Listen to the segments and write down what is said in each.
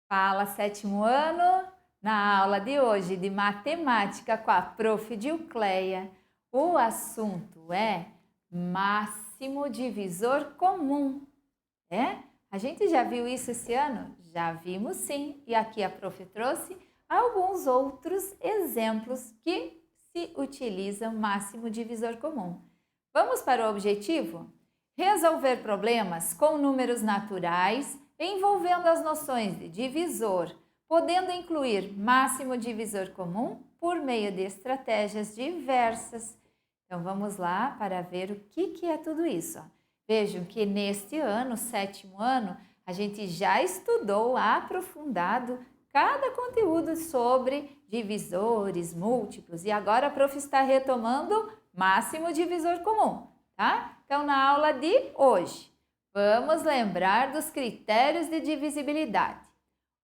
Fala, sétimo ano! Na aula de hoje de matemática com a prof. Dilcleia, o assunto é máximo divisor comum. A gente já viu isso esse ano? Já vimos sim, e aqui a prof. trouxe alguns outros exemplos que se utilizam máximo divisor comum. Vamos para o objetivo? Resolver problemas com números naturais envolvendo as noções de divisor, podendo incluir máximo divisor comum por meio de estratégias diversas. Então vamos lá para ver o que é tudo isso. Vejam que neste ano, sétimo ano, a gente já estudou aprofundado cada conteúdo sobre divisores, múltiplos, e agora a prof está retomando máximo divisor comum, tá? Então na aula de hoje, vamos lembrar dos critérios de divisibilidade.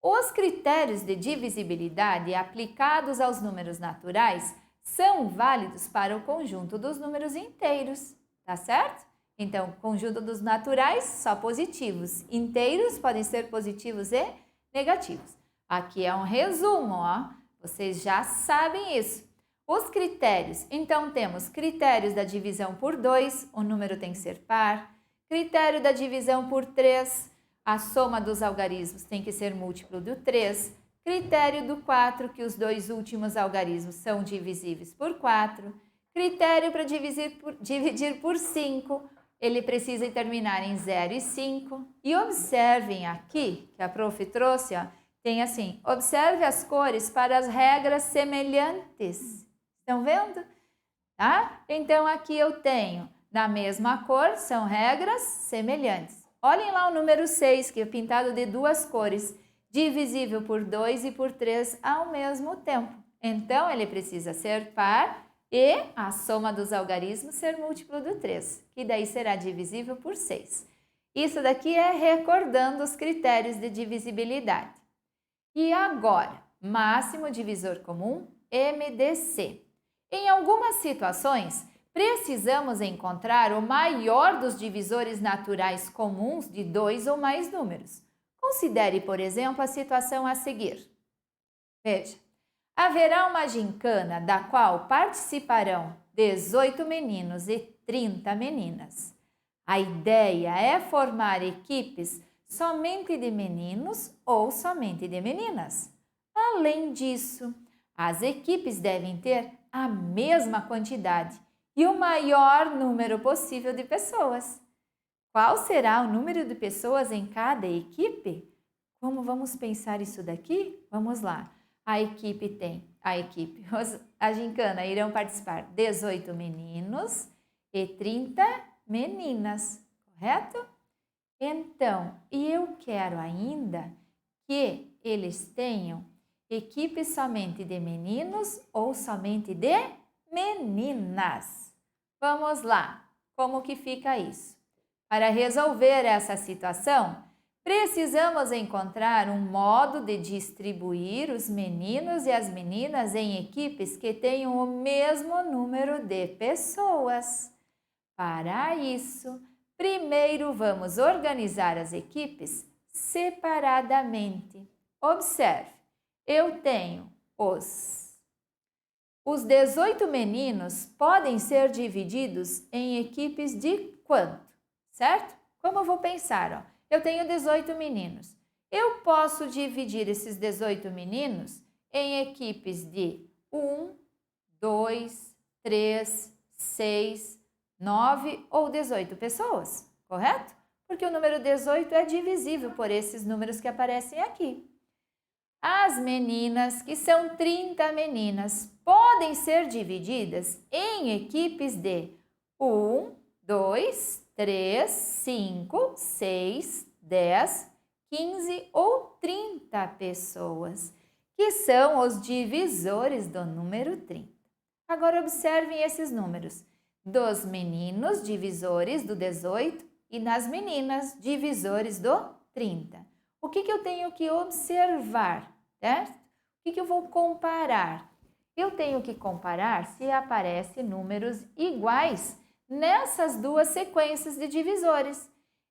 Os critérios de divisibilidade aplicados aos números naturais são válidos para o conjunto dos números inteiros, tá certo? Então, conjunto dos naturais, só positivos. Inteiros podem ser positivos e negativos. Aqui é um resumo, ó. Vocês já sabem isso. Os critérios, então temos critérios da divisão por 2, o número tem que ser par. Critério da divisão por 3, a soma dos algarismos tem que ser múltiplo do 3. Critério do 4, que os dois últimos algarismos são divisíveis por 4. Critério para dividir por 5, ele precisa terminar em 0 e 5. E observem aqui, que a prof trouxe, ó, tem assim, observe as cores para as regras semelhantes. Estão vendo? Tá? Então, aqui eu tenho, na mesma cor, são regras semelhantes. Olhem lá o número 6, que é pintado de duas cores, divisível por 2 e por 3 ao mesmo tempo. Então, ele precisa ser par e a soma dos algarismos ser múltiplo do 3, que daí será divisível por 6. Isso daqui é recordando os critérios de divisibilidade. E agora, máximo divisor comum, MDC. Em algumas situações, precisamos encontrar o maior dos divisores naturais comuns de 2 ou mais números. Considere, por exemplo, a situação a seguir. Veja, haverá uma gincana da qual participarão 18 meninos e 30 meninas. A ideia é formar equipes somente de meninos ou somente de meninas. Além disso, as equipes devem ter a mesma quantidade e o maior número possível de pessoas. Qual será o número de pessoas em cada equipe? Como vamos pensar isso daqui? Vamos lá. A gincana irão participar 18 meninos e 30 meninas, correto? Então, eu quero ainda que eles tenham equipe somente de meninos ou somente de meninas. Vamos lá, como que fica isso? Para resolver essa situação, precisamos encontrar um modo de distribuir os meninos e as meninas em equipes que tenham o mesmo número de pessoas. Para isso, primeiro vamos organizar as equipes separadamente. Observe, eu tenho os 18 meninos podem ser divididos em equipes de quanto? Certo? Como eu vou pensar? Ó? Eu tenho 18 meninos. Eu posso dividir esses 18 meninos em equipes de 1, 2, 3, 6, 9 ou 18 pessoas, correto? Porque o número 18 é divisível por esses números que aparecem aqui. As meninas, que são 30 meninas, podem ser divididas em equipes de 1, 2, 3, 5, 6, 10, 15 ou 30 pessoas, que são os divisores do número 30. Agora observem esses números. Dos meninos, divisores do 18, e das meninas, divisores do 30. O que eu tenho que observar, certo? O que eu vou comparar? Eu tenho que comparar se aparecem números iguais nessas duas sequências de divisores.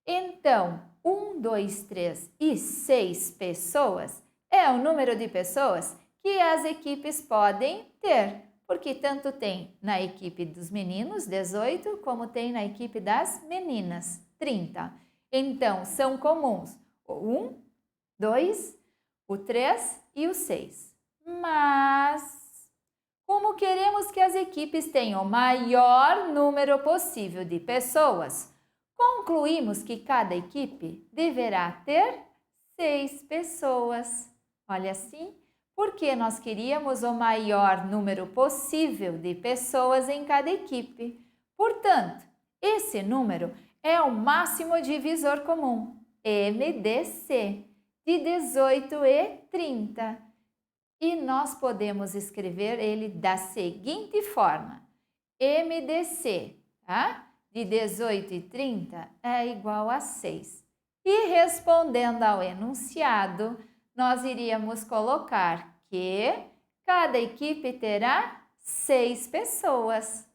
Então, 1, 2, 3 e 6 pessoas é o número de pessoas que as equipes podem ter, porque tanto tem na equipe dos meninos, 18, como tem na equipe das meninas, 30. Então, são comuns o 1, 2, o 3 e o 6. Mas, como queremos que as equipes tenham o maior número possível de pessoas, concluímos que cada equipe deverá ter 6 pessoas. Olha assim, porque nós queríamos o maior número possível de pessoas em cada equipe. Portanto, esse número é o máximo divisor comum, MDC, de 18 e 30. E nós podemos escrever ele da seguinte forma: MDC, tá? De 18 e 30 é igual a 6. E respondendo ao enunciado, nós iríamos colocar que cada equipe terá 6 pessoas.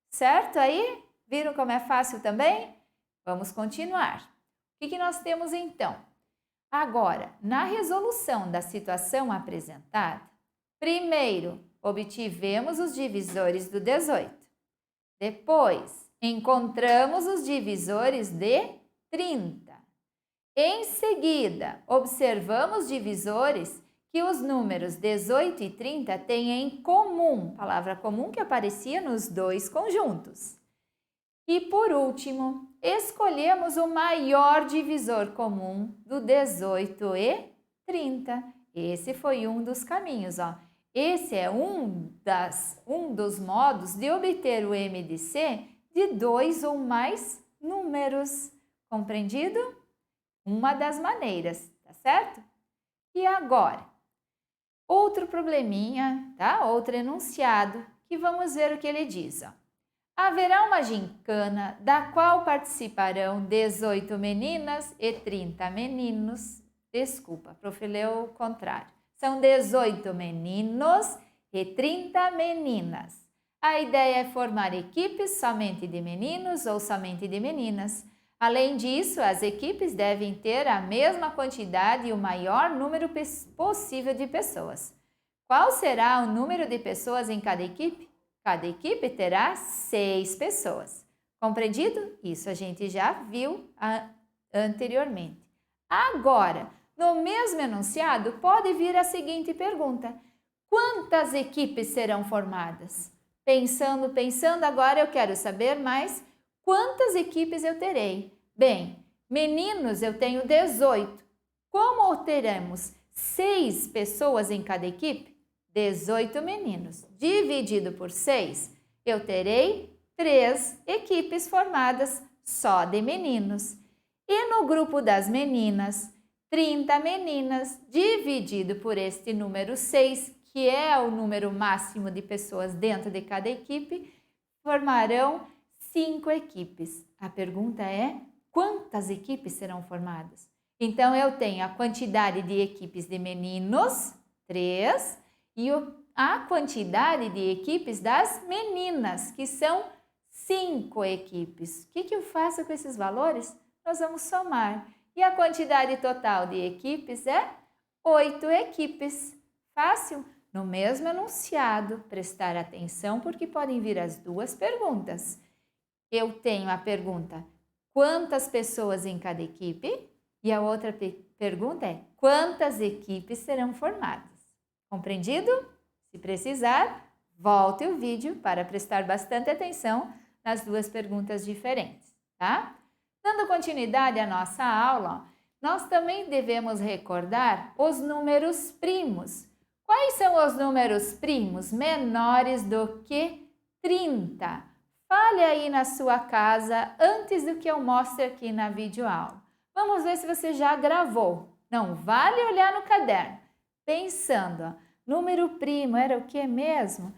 Certo aí? Viram como é fácil também? Vamos continuar. O que nós temos então? Agora, na resolução da situação apresentada, primeiro obtivemos os divisores do 18. Depois, encontramos os divisores de 30. Em seguida, observamos divisores que os números 18 e 30 têm em comum, palavra comum que aparecia nos dois conjuntos. E por último, escolhemos o maior divisor comum do 18 e 30. Esse foi um dos caminhos, ó. Esse é um dos modos de obter o MDC de 2 ou mais números. Compreendido? Uma das maneiras, tá certo? E agora, outro probleminha, tá? Outro enunciado, que vamos ver o que ele diz, ó. Haverá uma gincana da qual participarão 18 meninas e 30 meninos. Desculpa, prof, leu o contrário. São 18 meninos e 30 meninas. A ideia é formar equipes somente de meninos ou somente de meninas. Além disso, as equipes devem ter a mesma quantidade e o maior número possível de pessoas. Qual será o número de pessoas em cada equipe? Cada equipe terá 6 pessoas. Compreendido? Isso a gente já viu anteriormente. Agora, no mesmo enunciado, pode vir a seguinte pergunta: quantas equipes serão formadas? Pensando, agora eu quero saber mais quantas equipes eu terei. Bem, meninos eu tenho 18. Como teremos 6 pessoas em cada equipe? 18 meninos. Dividido por 6, eu terei 3 equipes formadas só de meninos. E no grupo das meninas, 30 meninas, dividido por este número 6, que é o número máximo de pessoas dentro de cada equipe, formarão 5 equipes. A pergunta é: quantas equipes serão formadas? Então, eu tenho a quantidade de equipes de meninos, 3, e a quantidade de equipes das meninas, que são 5 equipes. O que eu faço com esses valores? Nós vamos somar. E a quantidade total de equipes é 8 equipes. Fácil? No mesmo enunciado, prestar atenção porque podem vir as duas perguntas. Eu tenho a pergunta: quantas pessoas em cada equipe? E a outra pergunta é: quantas equipes serão formadas? Compreendido? Se precisar, volte o vídeo para prestar bastante atenção nas duas perguntas diferentes, tá? Dando continuidade à nossa aula, nós também devemos recordar os números primos. Quais são os números primos menores do que 30? Fale aí na sua casa antes do que eu mostre aqui na videoaula. Vamos ver se você já gravou. Não vale olhar no caderno. Pensando, ó, número primo era o que mesmo?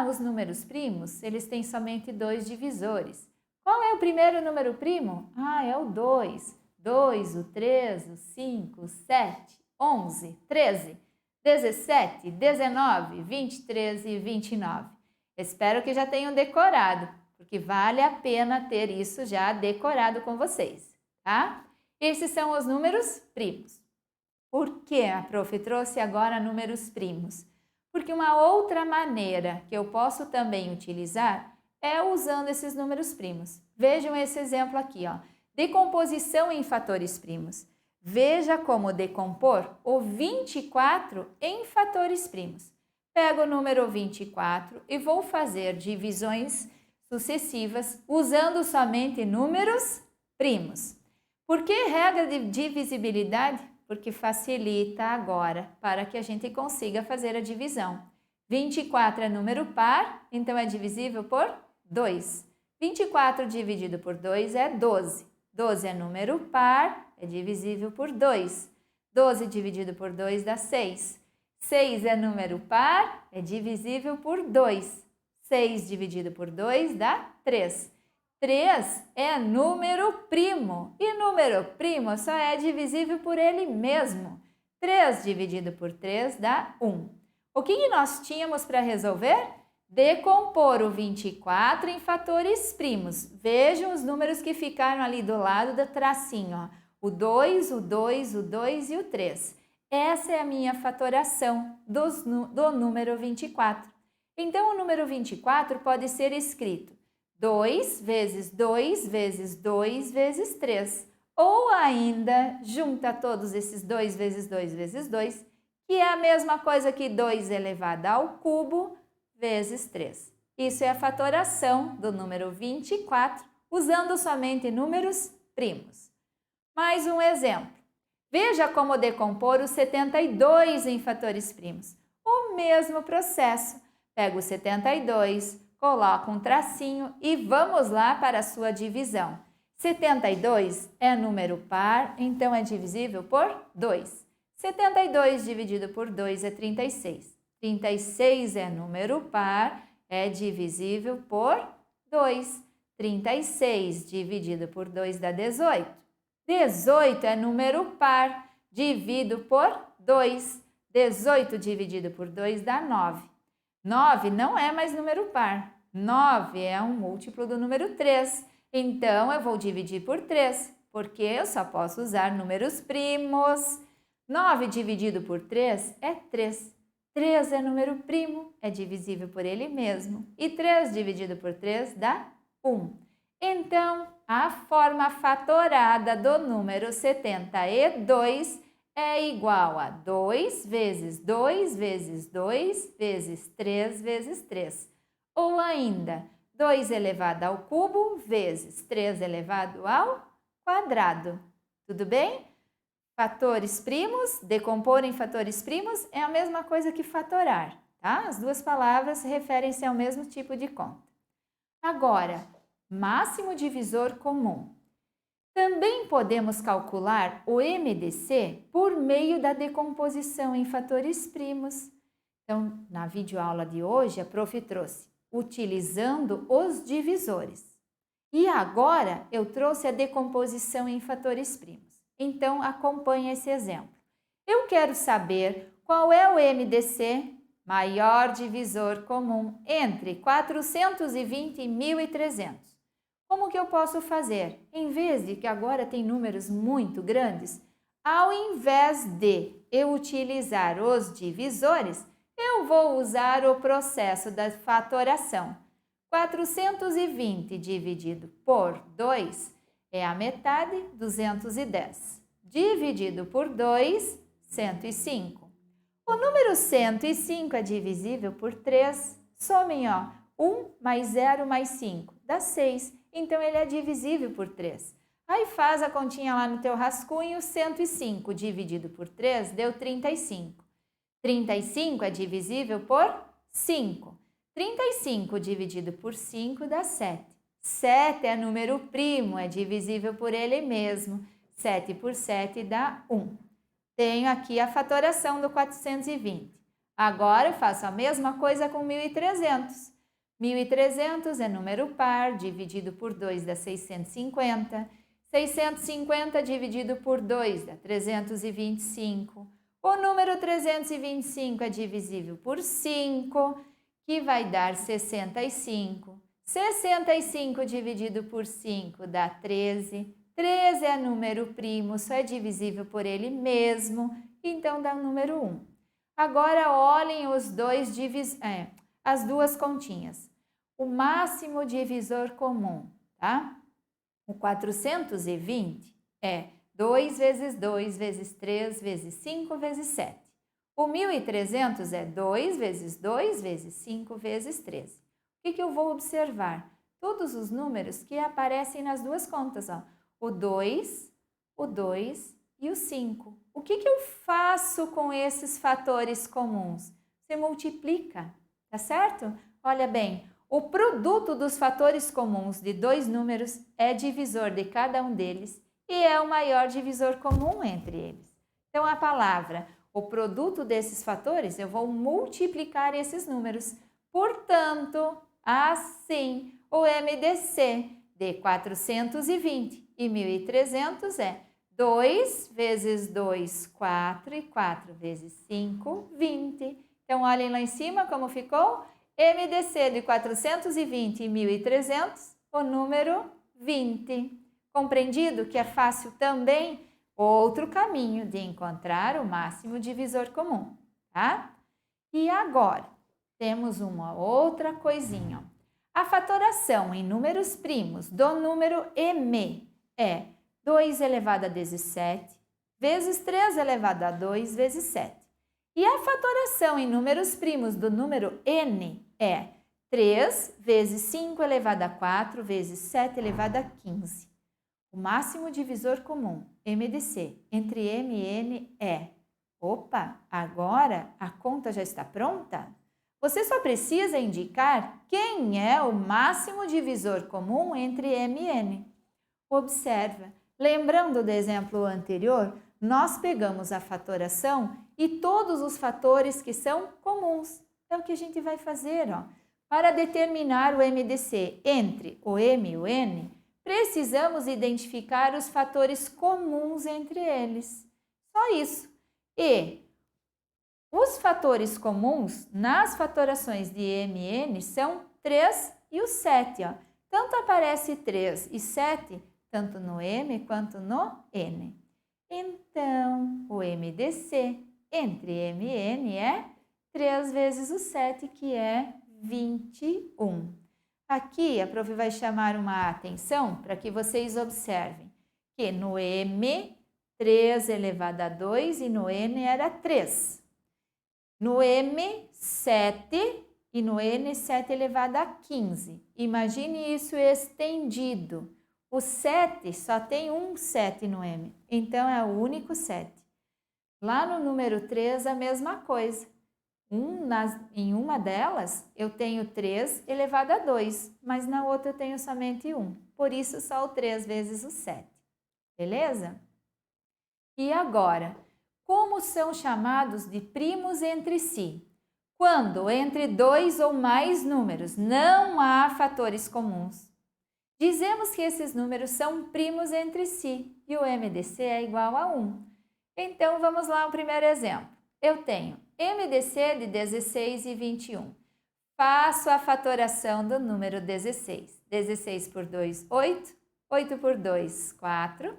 Os números primos, eles têm somente 2 divisores. Qual é o primeiro número primo? É o 2. 2, o 3, o 5, o 7, 11, 13, 17, 19, 23 e 29. Espero que já tenham decorado, porque vale a pena ter isso já decorado com vocês, tá? Esses são os números primos. Por que a prof trouxe agora números primos? Porque uma outra maneira que eu posso também utilizar é usando esses números primos. Vejam esse exemplo aqui, ó. Decomposição em fatores primos. Veja como decompor o 24 em fatores primos. Pego o número 24 e vou fazer divisões sucessivas usando somente números primos. Por que regra de divisibilidade? Porque facilita agora para que a gente consiga fazer a divisão. 24 é número par, então é divisível por 2. 24 dividido por 2 é 12. 12 é número par, é divisível por 2. 12 dividido por 2 dá 6. 6 é número par, é divisível por 2. 6 dividido por 2 dá 3. 3 é número primo e número primo só é divisível por ele mesmo. 3 dividido por 3 dá 1. O que nós tínhamos para resolver? Decompor o 24 em fatores primos. Vejam os números que ficaram ali do lado do tracinho. Ó. O 2, o 2, o 2 e o 3. Essa é a minha fatoração do número 24. Então, o número 24 pode ser escrito 2 vezes 2 vezes 2 vezes 3. Ou ainda, junta todos esses 2 vezes 2 vezes 2, que é a mesma coisa que 2 elevado ao cubo vezes 3. Isso é a fatoração do número 24, usando somente números primos. Mais um exemplo. Veja como decompor o 72 em fatores primos. O mesmo processo. Pego o 72, coloco um tracinho e vamos lá para a sua divisão. 72 é número par, então é divisível por 2. 72 dividido por 2 é 36. 36 é número par, é divisível por 2. 36 dividido por 2 dá 18. 18 é número par, divido por 2. 18 dividido por 2 dá 9. 9 não é mais número par. 9 é um múltiplo do número 3. Então, eu vou dividir por 3, porque eu só posso usar números primos. 9 dividido por 3 é 3. 3 é número primo, é divisível por ele mesmo. E 3 dividido por 3 dá 1. Então, a forma fatorada do número 72 é igual a 2 vezes 2 vezes 2 vezes 3 vezes 3. Ou ainda, 2 elevado ao cubo vezes 3 elevado ao quadrado. Tudo bem? Fatores primos, decompor em fatores primos é a mesma coisa que fatorar, tá? As duas palavras referem-se ao mesmo tipo de conta. Agora, máximo divisor comum. Também podemos calcular o MDC por meio da decomposição em fatores primos. Então, na videoaula de hoje, a prof trouxe utilizando os divisores. E agora, eu trouxe a decomposição em fatores primos. Então, acompanhe esse exemplo. Eu quero saber qual é o MDC, maior divisor comum, entre 420 e 1.300. Como que eu posso fazer? Em vez de que agora tem números muito grandes, ao invés de eu utilizar os divisores, eu vou usar o processo da fatoração. 420 dividido por 2 é a metade, 210. Dividido por 2, 105. O número 105 é divisível por 3. Somem, ó, 1 mais 0 mais 5 dá 6. Então, ele é divisível por 3. Aí faz a continha lá no teu rascunho, 105 dividido por 3 deu 35. 35 é divisível por 5. 35 dividido por 5 dá 7. 7 é número primo, é divisível por ele mesmo. 7 por 7 dá 1. Tenho aqui a fatoração do 420. Agora eu faço a mesma coisa com 1.300. 1.300 é número par, dividido por 2 dá 650. 650 dividido por 2 dá 325. O número 325 é divisível por 5, que vai dar 65. 65 dividido por 5 dá 13. 3 é número primo, só é divisível por ele mesmo, então dá o número 1. Agora olhem as duas continhas. O máximo divisor comum, tá? O 420 é 2 vezes 2 vezes 3 vezes 5 vezes 7. O 1.300 é 2 vezes 2 vezes 5 vezes 3. O que eu vou observar? Todos os números que aparecem nas duas contas, ó. O 2 e o 5. O que eu faço com esses fatores comuns? Você multiplica, tá certo? Olha bem, o produto dos fatores comuns de dois números é divisor de cada um deles e é o maior divisor comum entre eles. Então, a palavra, o produto desses fatores, eu vou multiplicar esses números. Portanto, assim, o MDC de 420 e 1.300 é 2 vezes 2, 4, e 4 vezes 5, 20. Então, olhem lá em cima como ficou. MDC de 420 e 1.300, o número 20. Compreendido que é fácil também outro caminho de encontrar o máximo divisor comum, tá? E agora, temos uma outra coisinha. A fatoração em números primos do número M é 2 elevado a 17 vezes 3 elevado a 2 vezes 7. E a fatoração em números primos do número N é 3 vezes 5 elevado a 4 vezes 7 elevado a 15. O máximo divisor comum, MDC, entre M e N é... Opa, agora a conta já está pronta? Você só precisa indicar quem é o máximo divisor comum entre M e N. Observa, lembrando do exemplo anterior, nós pegamos a fatoração e todos os fatores que são comuns. É o que a gente vai fazer, ó. Para determinar o MDC entre o M e o N, precisamos identificar os fatores comuns entre eles. Só isso. E os fatores comuns nas fatorações de M e N são 3 e o 7. Ó. Tanto aparece 3 e 7, tanto no M quanto no N. Então, o MDC entre M e N é 3 vezes o 7, que é 21. Aqui, a prof vai chamar uma atenção para que vocês observem que no M, 3 elevado a 2 e no N era 3. No M, 7 e no N, 7 elevado a 15. Imagine isso estendido. O 7 só tem um 7 no M, então é o único 7. Lá no número 3, a mesma coisa. Em uma delas, eu tenho 3 elevado a 2, mas na outra eu tenho somente 1. Por isso, só o 3 vezes o 7. Beleza? E agora, como são chamados de primos entre si? Quando entre dois ou mais números não há fatores comuns. Dizemos que esses números são primos entre si e o MDC é igual a 1. Então, vamos lá ao primeiro exemplo. Eu tenho MDC de 16 e 21. Faço a fatoração do número 16. 16 por 2, 8. 8 por 2, 4.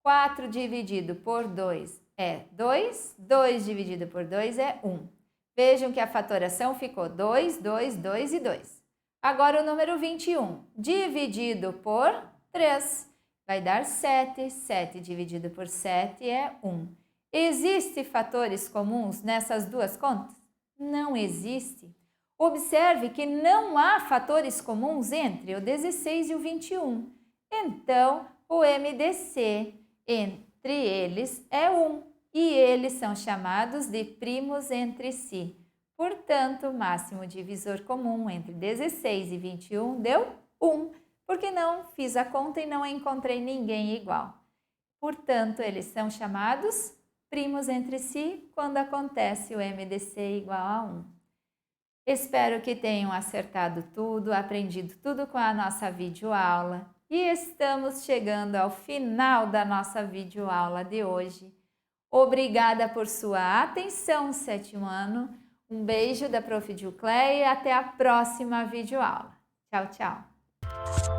4 dividido por 2 é 2. 2 dividido por 2 é 1. Vejam que a fatoração ficou 2, 2, 2 e 2. Agora o número 21, dividido por 3, vai dar 7. 7 dividido por 7 é 1. Existem fatores comuns nessas duas contas? Não existe. Observe que não há fatores comuns entre o 16 e o 21. Então, o MDC entre eles é 1 e eles são chamados de primos entre si. Portanto, o máximo divisor comum entre 16 e 21 deu 1, porque não fiz a conta e não encontrei ninguém igual. Portanto, eles são chamados primos entre si quando acontece o MDC igual a 1. Espero que tenham acertado tudo, aprendido tudo com a nossa videoaula e estamos chegando ao final da nossa videoaula de hoje. Obrigada por sua atenção, sétimo ano. Um beijo da Prof. Gilcleia e até a próxima videoaula. Tchau, tchau!